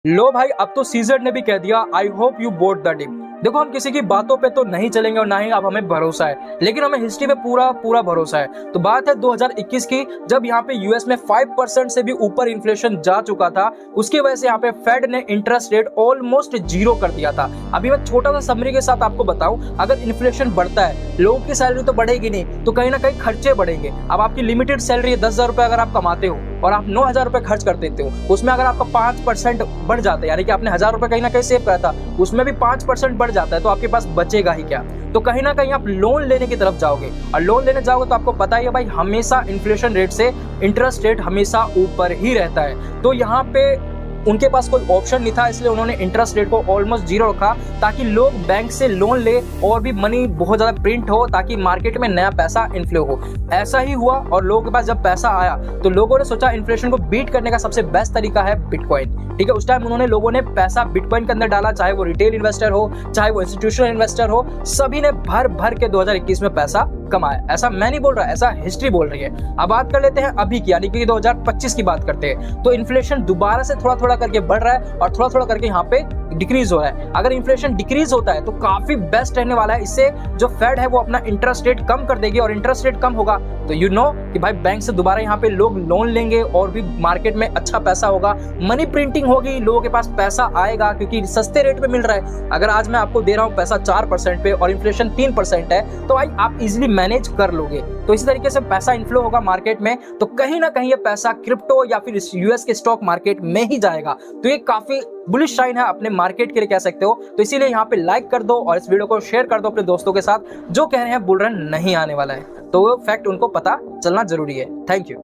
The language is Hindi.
लो भाई, अब तो सीजर ने भी कह दिया I hope you bought the dip. देखो, हम किसी की बातों पे तो नहीं चलेंगे और ना ही अब हमें भरोसा है, लेकिन हमें हिस्ट्री पे पूरा पूरा भरोसा है। तो बात है 2021 की, जब यहाँ पे यूएस में 5% से भी ऊपर इन्फ्लेशन जा चुका था। उसकी वजह से यहाँ पे फेड ने इंटरेस्ट रेट ऑलमोस्ट जीरो कर दिया था। अभी मैं छोटा सा समरी के साथ आपको बताऊं, अगर इन्फ्लेशन बढ़ता है, लोगों की सैलरी तो बढ़ेगी नहीं, तो कहीं ना कहीं खर्चे बढ़ेंगे। अब आपकी लिमिटेड सैलरी है 10,000 रुपए, अगर आप कमाते हो और आप 9,000 रुपए खर्च कर देते हो, उसमें अगर आपका 5% बढ़ जाता है, यानी कि आपने 1,000 रुपए कहीं ना कहीं सेव करा था, उसमें भी 5% बढ़ जाता है, तो आपके पास बचेगा ही क्या। तो कहीं ना कहीं आप लोन लेने की तरफ जाओगे, और लोन लेने जाओगे तो आपको पता ही है भाई, हमेशा इन्फ्लेशन रेट से इंटरेस्ट रेट हमेशा ऊपर ही रहता है। तो यहाँ पे उनके पास कोई ऑप्शन नहीं था, इसलिए उन्होंने इंटरेस्ट रेट को ऑलमोस्ट जीरो रखा, ताकि लोग बैंक से लोन ले और भी मनी बहुत ज्यादा प्रिंट हो, ताकि मार्केट में नया पैसा इन्फ्लो हो। ऐसा ही हुआ, और लोगों के पास जब पैसा आया तो लोगों ने सोचा इन्फ्लेशन को बीट करने का सबसे बेस्ट तरीका है बिटकॉइन। ठीक है, उस टाइम उन्होंने लोगों ने पैसा बिटकॉइन के अंदर डाला, चाहे वो रिटेल इन्वेस्टर हो, चाहे वो इंस्टीट्यूशनल इन्वेस्टर हो, सभी ने भर भर के 2021 में पैसा कमाया। ऐसा मैं नहीं बोल रहा, ऐसा हिस्ट्री बोल रही है। अब बात कर लेते हैं अभी की, यानी कि 2025 की बात करते हैं। तो इन्फ्लेशन दोबारा से थोड़ा थोड़ा करके बढ़ रहा है और थोड़ा थोड़ा करके यहाँ पे डिक्रीज हो रहा है। अगर इन्फ्लेशन डिक्रीज होता है तो काफी बेस्ट रहने वाला है। इससे जो फेड है वो अपना इंटरेस्ट रेट कम कर देगी, और इंटरेस्ट रेट कम होगा तो यू नो कि भाई बैंक से दोबारा यहाँ पे लोग लोन लेंगे और भी मार्केट में अच्छा पैसा होगा, मनी प्रिंटिंग होगी, लोगों के पास पैसा आएगा, क्योंकि सस्ते रेट पे मिल रहा है। अगर आज मैं आपको दे रहा हूँ पैसा 4% पे और इन्फ्लेशन 3% है, तो भाई आप इजिली मैनेज कर लोगे। तो इसी तरीके से पैसा इन्फ्लो होगा मार्केट में, तो कहीं ना कहीं ये पैसा क्रिप्टो या फिर यूएस के स्टॉक मार्केट में ही जाएगा। तो ये काफी बुलिश साइन है अपने मार्केट के लिए, कह सकते हो। तो इसीलिए यहाँ पे लाइक कर दो और इस वीडियो को शेयर कर दो अपने दोस्तों के साथ, जो कह रहे हैं बुल रन नहीं आने वाला है, तो वो फैक्ट उनको पता चलना जरूरी है। Thank you.